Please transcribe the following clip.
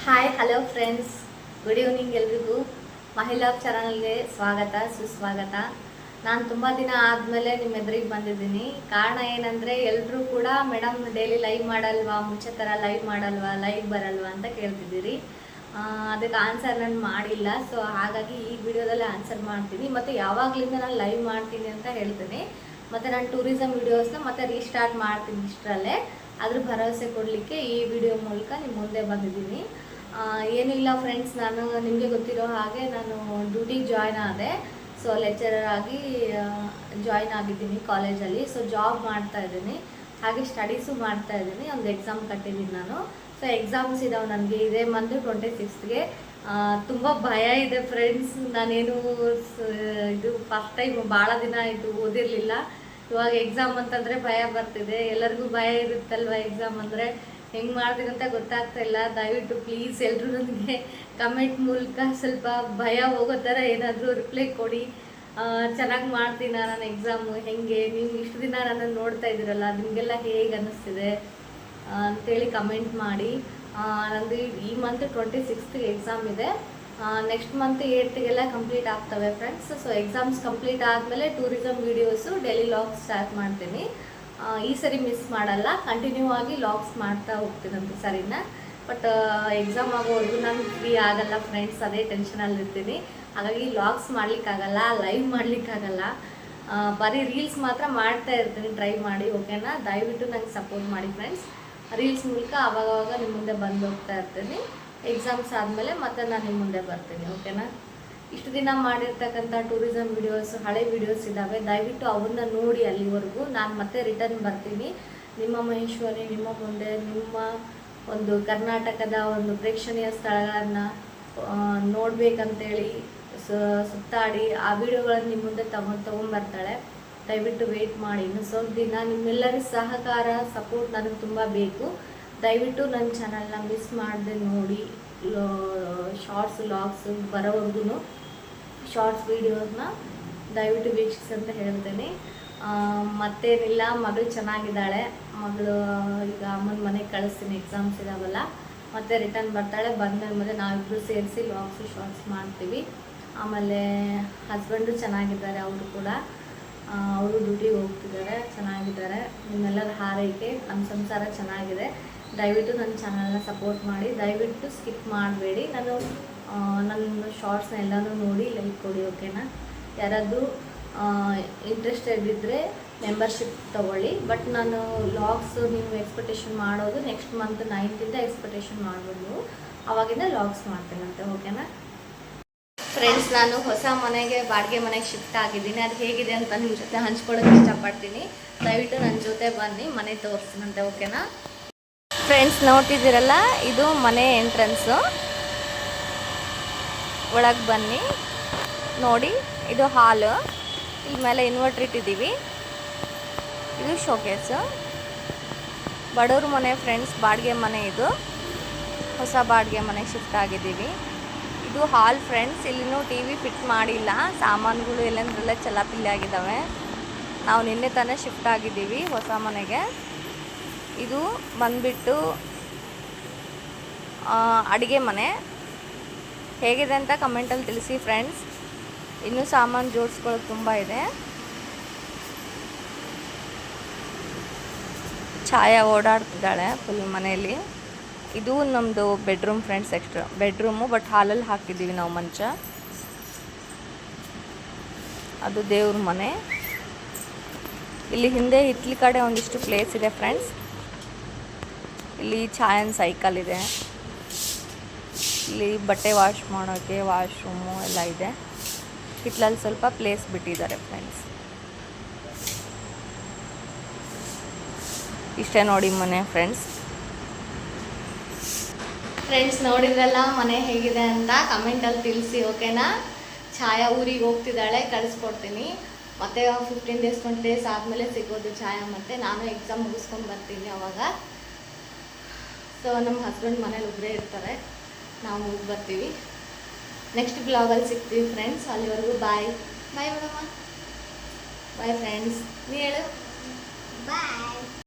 Hi hello friends, good evening ಎಲ್ರಿಗೂ. ಮಹಿಳಾ ಚಾನಲ್ಗೆ ಸ್ವಾಗತ ಸುಸ್ವಾಗತ. ನಾನು ತುಂಬ ದಿನ ಆದಮೇಲೆ ನಿಮ್ಮ ಎದುರಿಗೆ ಬಂದಿದ್ದೀನಿ. ಕಾರಣ ಏನಂದರೆ ಎಲ್ಲರೂ ಕೂಡ ಮೇಡಮ್ ಡೈಲಿ ಲೈವ್ ಮಾಡಲ್ವಾ, ಮುಂಚೆ ಥರ ಲೈವ್ ಮಾಡಲ್ವಾ, ಲೈವ್ ಬರಲ್ವಾ ಅಂತ ಕೇಳ್ತಿದ್ದೀರಿ. ಅದಕ್ಕೆ ಆನ್ಸರ್ ನಾನು ಮಾಡಿಲ್ಲ. ಸೊ ಹಾಗಾಗಿ ಈ ವಿಡಿಯೋದಲ್ಲಿ ಆನ್ಸರ್ ಮಾಡ್ತೀನಿ. ಮತ್ತು ಯಾವಾಗಲಿಂದ ನಾನು ಲೈವ್ ಮಾಡ್ತೀನಿ ಅಂತ ಹೇಳ್ತೀನಿ. ಮತ್ತು ನಾನು ಟೂರಿಸಮ್ ವಿಡಿಯೋಸ್ನ ಮತ್ತೆ ರೀಸ್ಟಾರ್ಟ್ ಮಾಡ್ತೀನಿ ಇಷ್ಟರಲ್ಲೇ. ಅದ್ರ ಭರವಸೆ ಕೊಡಲಿಕ್ಕೆ ಈ ವಿಡಿಯೋ ಮೂಲಕ ನಿಮ್ಮ ಮುಂದೆ ಬಂದಿದ್ದೀನಿ. ಏನಿಲ್ಲ ಫ್ರೆಂಡ್ಸ್, ನಾನು ನಿಮಗೆ ಗೊತ್ತಿರೋ ಹಾಗೆ ನಾನು ಡ್ಯೂಟಿಗೆ ಜಾಯ್ನ್ ಆದೆ. ಸೊ ಲೆಕ್ಚರರ್ ಆಗಿ ಜಾಯ್ನ್ ಆಗಿದ್ದೀನಿ ಕಾಲೇಜಲ್ಲಿ. ಸೊ ಜಾಬ್ ಮಾಡ್ತಾ ಇದ್ದೀನಿ, ಹಾಗೆ ಸ್ಟಡೀಸು ಮಾಡ್ತಾ ಇದ್ದೀನಿ. ಒಂದು ಎಕ್ಸಾಮ್ ಕಟ್ಟಿದ್ದೀನಿ ನಾನು. ಸೊ ಎಕ್ಸಾಮ್ಸ್ ಇದಾವೆ ನನಗೆ ಇದೇ ಮಂತ್ 26ಗೆ. ತುಂಬ ಭಯ ಇದೆ ಫ್ರೆಂಡ್ಸ್. ನಾನೇನು ಇದು ಫಸ್ಟ್ ಟೈಮ್ ಭಾಳ ದಿನ ಆಯಿತು ಓದಿರಲಿಲ್ಲ. ಇವಾಗ ಎಕ್ಸಾಮ್ ಅಂತಂದರೆ ಭಯ ಬರ್ತಿದೆ. ಎಲ್ಲರಿಗೂ ಭಯ ಇರುತ್ತಲ್ವ ಎಕ್ಸಾಮ್ ಅಂದರೆ. ಹೆಂಗೆ ಮಾಡ್ತೀನಿ ಅಂತ ಗೊತ್ತಾಗ್ತಾ ಇಲ್ಲ. ದಯವಿಟ್ಟು ಪ್ಲೀಸ್ ಎಲ್ಲರೂ ನನಗೆ ಕಮೆಂಟ್ ಮೂಲಕ ಸ್ವಲ್ಪ ಭಯ ಹೋಗೋ ಥರ ಏನಾದರೂ ರಿಪ್ಲೈ ಕೊಡಿ. ಚೆನ್ನಾಗಿ ಮಾಡ್ತೀನ ನಾನು ಎಕ್ಸಾಮು, ಹೇಗೆ ನೀವು ಇಷ್ಟು ದಿನ ನನ್ನನ್ನು ನೋಡ್ತಾ ಇದ್ದೀರಲ್ಲ, ನಿಮಗೆಲ್ಲ ಹೇಗೆ ಅನ್ನಿಸ್ತಿದೆ ಅಂಥೇಳಿ ಕಮೆಂಟ್ ಮಾಡಿ. ನಂದು ಈ ಮಂತ್ 26ಗೆ ಎಕ್ಸಾಮ್ ಇದೆ. ನೆಕ್ಸ್ಟ್ ಮಂತ್ 8ಗೆಲ್ಲ ಕಂಪ್ಲೀಟ್ ಆಗ್ತವೆ ಫ್ರೆಂಡ್ಸ್. ಸೊ ಎಕ್ಸಾಮ್ಸ್ ಕಂಪ್ಲೀಟ್ ಆದಮೇಲೆ tourism videos daily log start ಮಾಡ್ತೀನಿ. ಈ ಸರಿ ಮಿಸ್ ಮಾಡಲ್ಲ, ಕಂಟಿನ್ಯೂ ಆಗಿ ಲಾಗ್ಸ್ ಮಾಡ್ತಾ ಹೋಗ್ತೀನಂತೆ ಸರಿನಾ. ಬಟ್ ಎಕ್ಸಾಮ್ ಆಗೋವರೆಗೂ ನಾನು ಫ್ರೀ ಆಗಲ್ಲ ಫ್ರೆಂಡ್ಸ್, ಅದೇ ಟೆನ್ಷನಲ್ಲಿರ್ತೀನಿ. ಹಾಗಾಗಿ ಲಾಗ್ಸ್ ಮಾಡಲಿಕ್ಕಾಗಲ್ಲ, ಲೈವ್ ಮಾಡಲಿಕ್ಕಾಗಲ್ಲ. ಬರೀ ರೀಲ್ಸ್ ಮಾತ್ರ ಮಾಡ್ತಾ ಇರ್ತೀನಿ, ಟ್ರೈ ಮಾಡಿ ಓಕೆನಾ. ದಯವಿಟ್ಟು ನಂಗೆ ಸಪೋರ್ಟ್ ಮಾಡಿ ಫ್ರೆಂಡ್ಸ್. ರೀಲ್ಸ್ ಮೂಲಕ ಆವಾಗವಾಗ ನಿಮ್ಮ ಮುಂದೆ ಬಂದು ಹೋಗ್ತಾ ಇರ್ತೀನಿ. ಎಕ್ಸಾಮ್ಸ್ ಆದಮೇಲೆ ಮತ್ತೆ ನಾನು ನಿಮ್ಮ ಮುಂದೆ ಬರ್ತೀನಿ ಓಕೆನಾ. ಇಷ್ಟು ದಿನ ಮಾಡಿರ್ತಕ್ಕಂಥ ಟೂರಿಸಮ್ ವಿಡಿಯೋಸ್, ಹಳೆ ವಿಡಿಯೋಸ್ ಇದ್ದಾವೆ, ದಯವಿಟ್ಟು ಅವನ್ನ ನೋಡಿ. ಅಲ್ಲಿವರೆಗೂ ನಾನು ಮತ್ತೆ ರಿಟರ್ನ್ ಬರ್ತೀನಿ ನಿಮ್ಮ ಮಹೇಶ್ವರಿ, ನಿಮ್ಮ ಮುಂದೆ ನಿಮ್ಮ ಒಂದು ಕರ್ನಾಟಕದ ಒಂದು ಪ್ರೇಕ್ಷಣೀಯ ಸ್ಥಳಗಳನ್ನು ನೋಡಬೇಕಂತೇಳಿ ಸುತ್ತಾಡಿ ಆ ವಿಡಿಯೋಗಳನ್ನು ನಿಮ್ಮ ಮುಂದೆ ತೊಗೊಂಬರ್ತಾಳೆ. ದಯವಿಟ್ಟು ವೆಯ್ಟ್ ಮಾಡಿ. ಇನ್ನು ಸ್ವಲ್ಪ ದಿನ ನಿಮ್ಮೆಲ್ಲರ ಸಹಕಾರ, ಸಪೋರ್ಟ್ ನನಗೆ ತುಂಬ ಬೇಕು. ದಯವಿಟ್ಟು ನನ್ನ ಚಾನಲ್ನ ಮಿಸ್ ಮಾಡದೆ ನೋಡಿ. ಶಾರ್ಟ್ಸ್ ಲಾಗ್ಸ್ ಬರೋವರೆಗೂ ಶಾರ್ಟ್ಸ್ ವೀಡಿಯೋಸ್ನ ದಯವಿಟ್ಟು ವೀಕ್ಷಿಸಿ ಅಂತ ಹೇಳ್ತೀನಿ. ಮತ್ತೇನಿಲ್ಲ, ಮಗಳು ಚೆನ್ನಾಗಿದ್ದಾಳೆ. ಮಗಳು ಈಗ ಅಮ್ಮನ ಮನೆಗೆ ಕಳಿಸ್ತೀನಿ, ಎಕ್ಸಾಮ್ಸ್ ಇದಾವಲ್ಲ. ಮತ್ತೆ ರಿಟರ್ನ್ ಬರ್ತಾಳೆ. ಬಂದಮೇಲೆ ಮತ್ತೆ ನಾವಿಬ್ಬರು ಸೇರಿಸಿ ಲಾಗ್ಸು ಶಾರ್ಟ್ಸ್ ಮಾಡ್ತೀವಿ. ಆಮೇಲೆ ಹಸ್ಬೆಂಡು ಚೆನ್ನಾಗಿದ್ದಾರೆ, ಅವರು ಕೂಡ ಅವರು ಡ್ಯೂಟಿಗೆ ಹೋಗ್ತಿದ್ದಾರೆ, ಚೆನ್ನಾಗಿದ್ದಾರೆ. ನಿಮ್ಮೆಲ್ಲರ ಹಾರೈಕೆ ನಮ್ಮ ಸಂಸಾರ ಚೆನ್ನಾಗಿದೆ. ದಯವಿಟ್ಟು ನನ್ನ ಚಾನಲ್ನ ಸಪೋರ್ಟ್ ಮಾಡಿ. ದಯವಿಟ್ಟು ಸ್ಕಿಪ್ ಮಾಡಬೇಡಿ. ನನ್ನ ಶಾರ್ಟ್ಸ್ನ ಎಲ್ಲನೂ ನೋಡಿ ಲೈಕ್ ಕೊಡಿ ಓಕೆನಾ. ಯಾರಾದರೂ ಇಂಟ್ರೆಸ್ಟೆಡ್ ಇದ್ದರೆ ಮೆಂಬರ್ಶಿಪ್ ತೊಗೊಳ್ಳಿ. ಬಟ್ ನಾನು ಲಾಗ್ಸು ನೀವು ಎಕ್ಸ್ಪೆಕ್ಟೇಷನ್ ಮಾಡೋದು ನೆಕ್ಸ್ಟ್ ಮಂತ್ 9th ಎಕ್ಸ್ಪೆಕ್ಟೇಷನ್ ಮಾಡ್ಬೋದು. ಆವಾಗಿಂದ ಲಾಗ್ಸ್ ಮಾಡ್ತೀನಂತೆ ಓಕೆನಾ. ಫ್ರೆಂಡ್ಸ್, ನಾನು ಹೊಸ ಮನೆಗೆ, ಬಾಡಿಗೆ ಮನೆಗೆ ಶಿಫ್ಟ್ ಆಗಿದ್ದೀನಿ. ಅದು ಹೇಗಿದೆ ಅಂತ ನಿಮ್ಮ ಜೊತೆ ಹಂಚ್ಕೊಳ್ಳೋಕೆ ಇಷ್ಟಪಡ್ತೀನಿ. ದಯವಿಟ್ಟು ನನ್ನ ಜೊತೆ ಬನ್ನಿ, ಮನೆ ತೋರಿಸ್ತೀನಂತೆ ಓಕೆನಾ. ಫ್ರೆಂಡ್ಸ್, ನೋಡ್ತಿದ್ದೀರಲ್ಲ, ಇದು ಮನೆ ಎಂಟ್ರೆನ್ಸು. ಒಳಗೆ ಬನ್ನಿ ನೋಡಿ. ಇದು ಹಾಲು. ಇಲ್ಲಿ ಮೇಲೆ ಇನ್ವರ್ಟರ್ ಇಟ್ಟಿದ್ದೀವಿ. ಇದು ಶೋಕೇಸು. ಬಡವ್ರ ಮನೆ ಫ್ರೆಂಡ್ಸ್, ಬಾಡಿಗೆ ಮನೆ. ಇದು ಹೊಸ ಬಾಡಿಗೆ ಮನೆಗೆ ಶಿಫ್ಟ್ ಆಗಿದ್ದೀವಿ. ಇದು ಹಾಲ್ ಫ್ರೆಂಡ್ಸ್. ಇಲ್ಲಿನೂ TV ಫಿಟ್ ಮಾಡಿಲ್ಲ, ಸಾಮಾನುಗಳು ಎಲ್ಲಂದ್ರೆಲ್ಲ ಚಲಾಪಿಲ್ಲಿ ಆಗಿದ್ದಾವೆ. ನಾವು ನಿನ್ನೆ ತಾನೇ ಶಿಫ್ಟ್ ಆಗಿದ್ದೀವಿ ಹೊಸ ಮನೆಗೆ. ಇದು ಬಂದುಬಿಟ್ಟು ಅಡುಗೆ ಮನೆ. ಹೇಗಿದೆ ಅಂತ ಕಮೆಂಟಲ್ಲಿ ತಿಳಿಸಿ ಫ್ರೆಂಡ್ಸ್. ಇನ್ನೂ ಸಾಮಾನು ಜೋಡಿಸ್ಕೊಳ್ಳೋದು ತುಂಬ ಇದೆ. ಛಾಯಾ ಓಡಾಡ್ತಿದ್ದಾಳೆ ಫುಲ್ ಮನೆಯಲ್ಲಿ. ಇದು ನಮ್ಮದು bedroom friends, extra bedroom. But ಹಾಲಲ್ಲಿ ಹಾಕಿದ್ದೀವಿ ನಾವು ಮಂಚ. ಅದು ದೇವ್ರ ಮನೆ. ಇಲ್ಲಿ ಹಿಂದೆ ಹಿತ್ಲಿ ಕಡೆ ಒಂದಿಷ್ಟು ಪ್ಲೇಸ್ ಇದೆ ಫ್ರೆಂಡ್ಸ್. ಇಲ್ಲಿ ಛಾಯನ್ ಸೈಕಲ್ ಇದೆ. ಇಲ್ಲಿ ಬಟ್ಟೆ ವಾಶ್ ಮಾಡೋಕ್ಕೆ ವಾಶ್ರೂಮು ಎಲ್ಲ ಇದೆ. ಹಿತ್ಲಲ್ಲಿ ಸ್ವಲ್ಪ ಪ್ಲೇಸ್ ಬಿಟ್ಟಿದ್ದಾರೆ ಫ್ರೆಂಡ್ಸ್. ಇಷ್ಟೇ ನೋಡಿ ಮನೆ ಫ್ರೆಂಡ್ಸ್. ನೋಡಿದ್ರಲ್ಲ ಮನೆ ಹೇಗಿದೆ ಅಂತ ಕಮೆಂಟಲ್ಲಿ ತಿಳಿಸಿ ಓಕೆನಾ. ಛಾಯಾ ಊರಿಗೆ ಹೋಗ್ತಿದ್ದಾಳೆ, ಕಳಿಸ್ಕೊಡ್ತೀನಿ. ಮತ್ತು 15 days 20 days ಆದಮೇಲೆ ಸಿಗೋದು ಛಾಯಾ. ಮತ್ತು ನಾನು ಎಕ್ಸಾಮ್ ಮುಗಿಸ್ಕೊಂಡು ಬರ್ತೀನಿ ಅವಾಗ. ಸೊ ನಮ್ಮ ಹಸ್ಬೆಂಡ್ ಮನೇಲಿ ಒಬ್ಬರೇ ಇರ್ತಾರೆ, ನಾವು ಹೋಗಿ ಬರ್ತೀವಿ. ನೆಕ್ಸ್ಟ್ ಬ್ಲಾಗಲ್ಲಿ ಸಿಗ್ತೀವಿ ಫ್ರೆಂಡ್ಸ್. ಅಲ್ಲಿವರೆಗೂ ಬಾಯ್ ಬಾಯ್ ಮೇಡಮ್ಮ. Bye friends. ನೀ ಹೇಳು ಬಾಯ್.